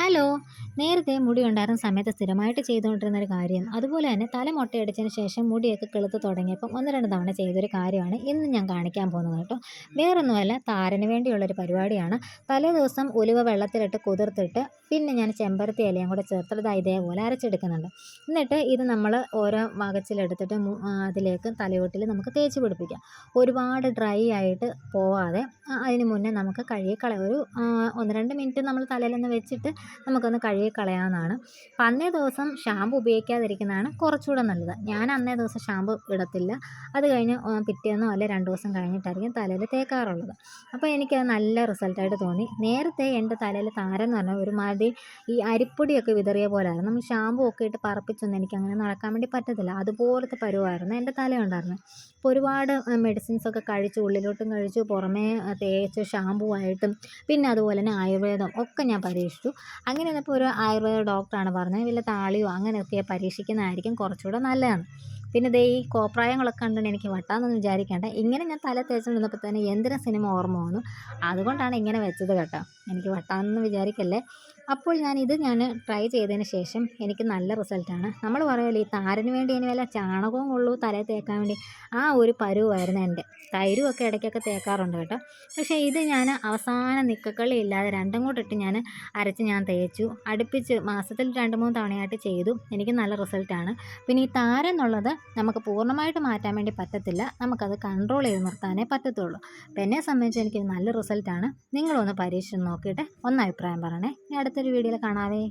Hello. നേരത്തെ മുടി ഉണ്ടായിരുന്ന സമയത്ത് സ്ഥിരമായിട്ട് ചെയ്തുകൊണ്ടിരുന്ന ഒരു കാര്യം, അതുപോലെ തന്നെ തല മൊട്ടയടിച്ചതിന് ശേഷം മുടിയൊക്കെ കിളുത്ത് തുടങ്ങിയപ്പം 1, 2 തവണ ചെയ്തൊരു കാര്യമാണ് ഇന്ന് ഞാൻ കാണിക്കാൻ പോകുന്നത് കേട്ടോ. വേറൊന്നുമല്ല, താരന് വേണ്ടിയുള്ളൊരു പരിപാടിയാണ്. തലേദിവസം ഉലുവ വെള്ളത്തിലിട്ട് കുതിർത്തിട്ട് പിന്നെ ഞാൻ ചെമ്പരത്തി ഇലയും കൂടെ ചേർത്തിട്ട് ദാ ഇതേപോലെ അരച്ചെടുക്കുന്നുണ്ട്. എന്നിട്ട് ഇത് നമ്മൾ ഓരോ വകച്ചിലെടുത്തിട്ട് അതിലേക്ക് തലയോട്ടിൽ നമുക്ക് തേച്ച് പിടിപ്പിക്കാം. ഒരുപാട് ഡ്രൈ ആയിട്ട് പോവാതെ അതിന് മുന്നേ നമുക്ക് കഴുകി കളയാം. ഒരു 1, 2 മിനിറ്റ് നമ്മൾ തലയിലൊന്ന് വെച്ചിട്ട് നമുക്കൊന്ന് കഴുകി കളയാവുന്നതാണ്. അപ്പം അന്നേ ദിവസം ഷാമ്പു ഉപയോഗിക്കാതിരിക്കുന്നതാണ് കുറച്ചുകൂടെ നല്ലത്. ഞാൻ അന്നേ ദിവസം ഷാമ്പു ഇടത്തില്ല. അത് കഴിഞ്ഞ് പിറ്റേന്നോ അല്ലെ 2 ദിവസം കഴിഞ്ഞിട്ടായിരിക്കും തലയിൽ തേക്കാറുള്ളത്. അപ്പോൾ എനിക്കത് നല്ല റിസൾട്ടായിട്ട് തോന്നി. നേരത്തെ എൻ്റെ തലയിൽ താരൻ എന്ന് പറഞ്ഞാൽ ഒരുമാതിരി ഈ അരിപ്പൊടിയൊക്കെ വിതറിയ പോലായിരുന്നു. നമ്മൾ ഷാമ്പു ഒക്കെ ഇട്ട് പറപ്പിച്ചൊന്നും എനിക്കങ്ങനെ നടക്കാൻ വേണ്ടി പറ്റത്തില്ല. അതുപോലത്തെ പരുവായിരുന്നു എൻ്റെ തലയുണ്ടായിരുന്നത്. അപ്പോൾ ഒരുപാട് മെഡിസിൻസൊക്കെ കഴിച്ചു, ഉള്ളിലോട്ടും കഴിച്ചു, പുറമേ തേച്ച് ഷാമ്പൂ ആയിട്ടും പിന്നെ അതുപോലെ തന്നെ ആയുർവേദം ഒക്കെ ഞാൻ പരീക്ഷിച്ചു. അങ്ങനെ വന്നപ്പോൾ ഒരു ആയുർവേദ ഡോക്ടറാണ് പറഞ്ഞത് വല്ല താളിയോ അങ്ങനെയൊക്കെ പരീക്ഷിക്കുന്നതായിരിക്കും കുറച്ചുകൂടെ നല്ലതാണ്. പിന്നെ ദേ ഈ കോപ്രായങ്ങളൊക്കെ കണ്ടുകൊണ്ട് എനിക്ക് വട്ടാന്നൊന്നും വിചാരിക്കേണ്ട. ഇങ്ങനെ ഞാൻ തല തേച്ചുകൊണ്ടിരുന്നപ്പോൾ തന്നെ എന്തിനാ സിനിമ ഓർമ്മ വന്നു. അതുകൊണ്ടാണ് ഇങ്ങനെ വെച്ചത് കേട്ടോ. എനിക്ക് വട്ടാന്നൊന്നും വിചാരിക്കല്ലേ. അപ്പോൾ ഞാൻ ട്രൈ ചെയ്തതിന് ശേഷം എനിക്ക് നല്ല റിസൾട്ടാണ്. നമ്മൾ പറയുമല്ലോ ഈ താരന് വേണ്ടി ഇനി വല്ല ചാണകവും കൊള്ളൂ തലയിൽ തേക്കാൻ വേണ്ടി, ആ ഒരു പരുവായിരുന്നു എൻ്റെ. തൈരുമൊക്കെ ഇടയ്ക്കൊക്കെ തേക്കാറുണ്ട് കേട്ടോ. പക്ഷേ ഇത് ഞാൻ അവസാനം നിക്കക്കള്ളി ഇല്ലാതെ രണ്ടും കൂടെ ഇട്ട് ഞാൻ അരച്ച് ഞാൻ തേച്ചു. അടുപ്പിച്ച് മാസത്തിൽ 2, 3 തവണയായിട്ട് ചെയ്തു. എനിക്ക് നല്ല റിസൾട്ടാണ്. പിന്നെ ഈ താരൻ എന്നുള്ളത് നമുക്ക് പൂർണ്ണമായിട്ട് മാറ്റാൻ വേണ്ടി പറ്റത്തില്ല. നമുക്കത് കൺട്രോൾ ചെയ്ത് നിർത്താനേ പറ്റത്തുള്ളൂ. അപ്പോൾ എന്നെ സംബന്ധിച്ച് എനിക്ക് നല്ല റിസൾട്ടാണ്. നിങ്ങളൊന്ന് പരീക്ഷിച്ച് നോക്കിയിട്ട് ഒന്ന് അഭിപ്രായം പറയണേ. ഇനി അടുത്തൊരു വീഡിയോയിൽ കാണാവേ.